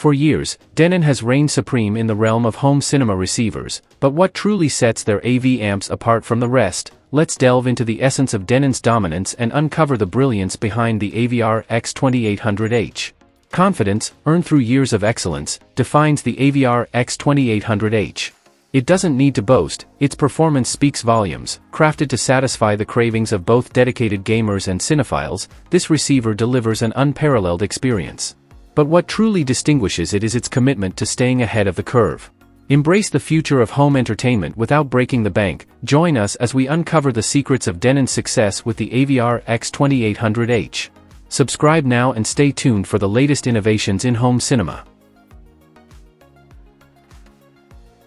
For years, Denon has reigned supreme in the realm of home cinema receivers, but what truly sets their AV amps apart from the rest? Let's delve into the essence of Denon's dominance and uncover the brilliance behind the AVR-X2800H. Confidence, earned through years of excellence, defines the AVR-X2800H. It doesn't need to boast, its performance speaks volumes. Crafted to satisfy the cravings of both dedicated gamers and cinephiles, this receiver delivers an unparalleled experience. But what truly distinguishes it is its commitment to staying ahead of the curve. Embrace the future of home entertainment without breaking the bank. Join us as we uncover the secrets of Denon's success with the AVR-X2800H. Subscribe now and stay tuned for the latest innovations in home cinema.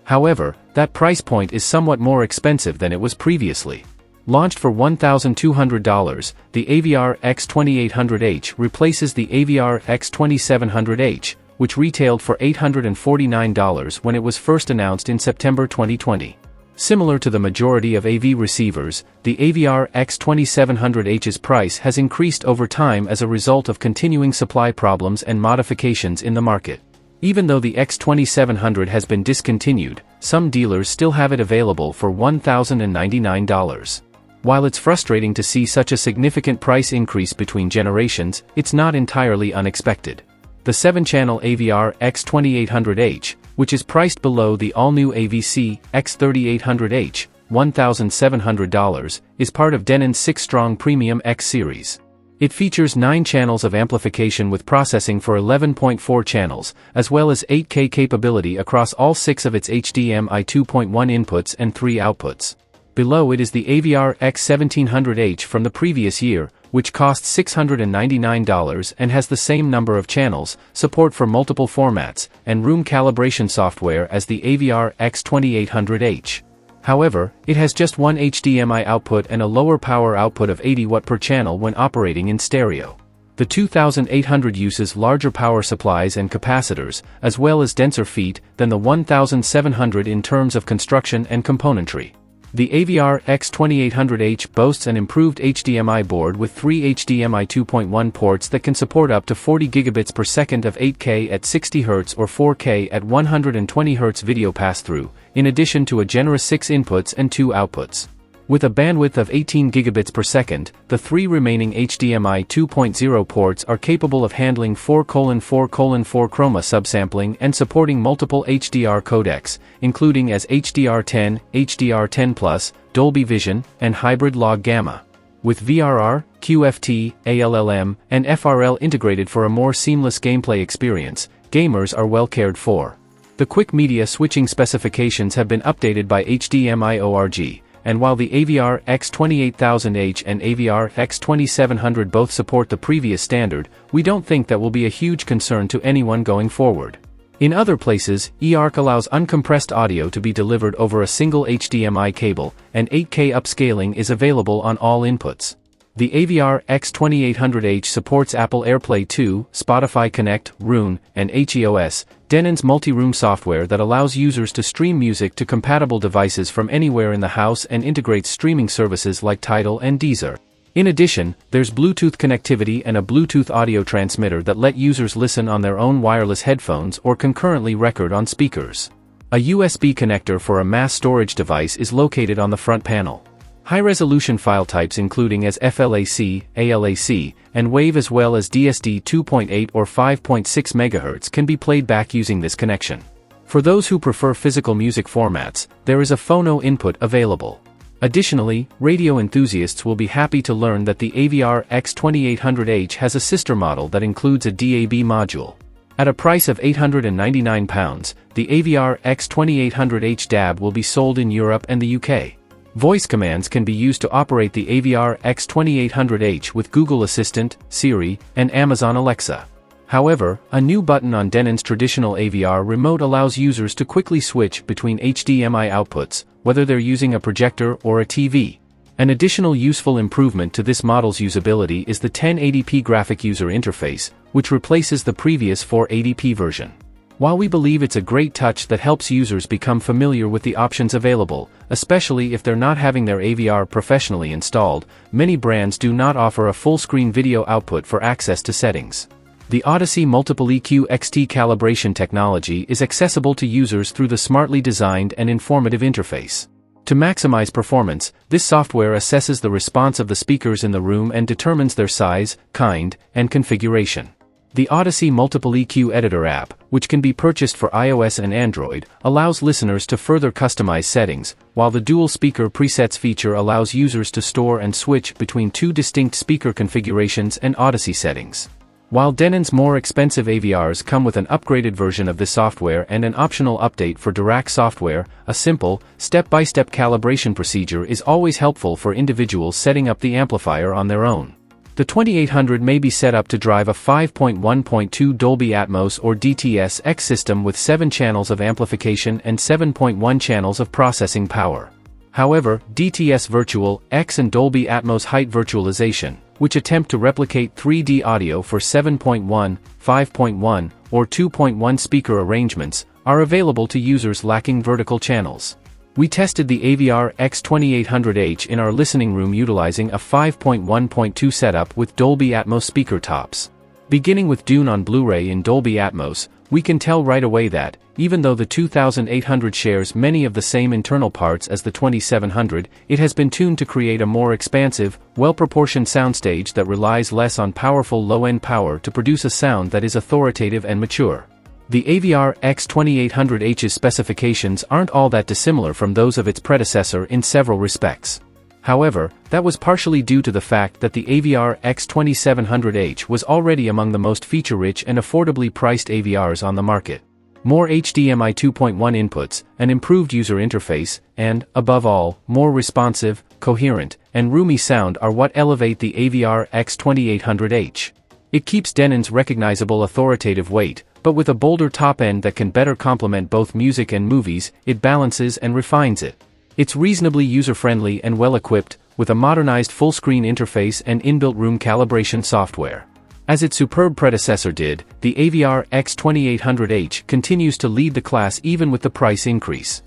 However, that price point is somewhat more expensive than it was previously. Launched for $1,200, the AVR-X2800H replaces the AVR-X2700H, which retailed for $849 when it was first announced in September 2020. Similar to the majority of AV receivers, the AVR-X2700H's price has increased over time as a result of continuing supply problems and modifications in the market. Even though the X2700 has been discontinued, some dealers still have it available for $1,099. While it's frustrating to see such a significant price increase between generations, it's not entirely unexpected. The 7-channel AVR-X2800H, which is priced below the all-new AVC X3800H, $1,700, is part of Denon's 6-strong Premium X series. It features 9 channels of amplification with processing for 11.4 channels, as well as 8K capability across all 6 of its HDMI 2.1 inputs and 3 outputs. Below it is the AVR-X1700H from the previous year, which costs $699 and has the same number of channels, support for multiple formats, and room calibration software as the AVR-X2800H. However, it has just one HDMI output and a lower power output of 80 Watt per channel when operating in stereo. The 2800 uses larger power supplies and capacitors, as well as denser feet, than the 1700 in terms of construction and componentry. The AVR-X2800H boasts an improved HDMI board with 3 HDMI 2.1 ports that can support up to 40 gigabits per second of 8K at 60 Hz or 4K at 120 Hz video pass-through, in addition to a generous 6 inputs and 2 outputs. With a bandwidth of 18 gigabits per second, the 3 remaining HDMI 2.0 ports are capable of handling 4:4:4 chroma subsampling and supporting multiple HDR codecs, including as HDR10, HDR10+, Dolby Vision, and hybrid log gamma. With VRR, QFT, ALLM, and FRL integrated for a more seamless gameplay experience, gamers are well cared for. The quick media switching specifications have been updated by HDMI ORG. And while the AVR-X28000H and AVR-X2700 both support the previous standard, we don't think that will be a huge concern to anyone going forward. In other places, eARC allows uncompressed audio to be delivered over a single HDMI cable, and 8K upscaling is available on all inputs. The AVR-X2800H supports Apple AirPlay 2, Spotify Connect, Roon, and HEOS, Denon's multi-room software that allows users to stream music to compatible devices from anywhere in the house and integrates streaming services like Tidal and Deezer. In addition, there's Bluetooth connectivity and a Bluetooth audio transmitter that let users listen on their own wireless headphones or concurrently record on speakers. A USB connector for a mass storage device is located on the front panel. High-resolution file types including as FLAC, ALAC, and WAV as well as DSD 2.8 or 5.6 MHz can be played back using this connection. For those who prefer physical music formats, there is a phono input available. Additionally, radio enthusiasts will be happy to learn that the AVR-X2800H has a sister model that includes a DAB module. At a price of £899, the AVR-X2800H DAB will be sold in Europe and the UK. Voice commands can be used to operate the AVR-X2800H with Google Assistant, Siri, and Amazon Alexa. However, a new button on Denon's traditional AVR remote allows users to quickly switch between HDMI outputs, whether they're using a projector or a TV. An additional useful improvement to this model's usability is the 1080p graphic user interface, which replaces the previous 480p version. While we believe it's a great touch that helps users become familiar with the options available, especially if they're not having their AVR professionally installed, many brands do not offer a full-screen video output for access to settings. The Odyssey Multiple EQ XT calibration technology is accessible to users through the smartly designed and informative interface. To maximize performance, this software assesses the response of the speakers in the room and determines their size, kind, and configuration. The Odyssey Multiple EQ Editor app, which can be purchased for iOS and Android, allows listeners to further customize settings, while the Dual Speaker Presets feature allows users to store and switch between two distinct speaker configurations and Odyssey settings. While Denon's more expensive AVRs come with an upgraded version of this software and an optional update for Dirac software, a simple, step-by-step calibration procedure is always helpful for individuals setting up the amplifier on their own. The 2800 may be set up to drive a 5.1.2 Dolby Atmos or DTS-X system with 7 channels of amplification and 7.1 channels of processing power. However, DTS Virtual, X and Dolby Atmos Height Virtualization, which attempt to replicate 3D audio for 7.1, 5.1, or 2.1 speaker arrangements, are available to users lacking vertical channels. We tested the AVR-X2800H in our listening room utilizing a 5.1.2 setup with Dolby Atmos speaker tops. Beginning with Dune on Blu-ray in Dolby Atmos, we can tell right away that, even though the 2800 shares many of the same internal parts as the 2700, it has been tuned to create a more expansive, well-proportioned soundstage that relies less on powerful low-end power to produce a sound that is authoritative and mature. The AVR-X2800H's specifications aren't all that dissimilar from those of its predecessor in several respects. However, that was partially due to the fact that the AVR-X2700H was already among the most feature-rich and affordably priced AVRs on the market. More HDMI 2.1 inputs, an improved user interface, and, above all, more responsive, coherent, and roomy sound are what elevate the AVR-X2800H. It keeps Denon's recognizable authoritative weight, but with a bolder top end that can better complement both music and movies, it balances and refines it. It's reasonably user-friendly and well-equipped, with a modernized full-screen interface and inbuilt room calibration software. As its superb predecessor did, the AVR-X2800H continues to lead the class even with the price increase.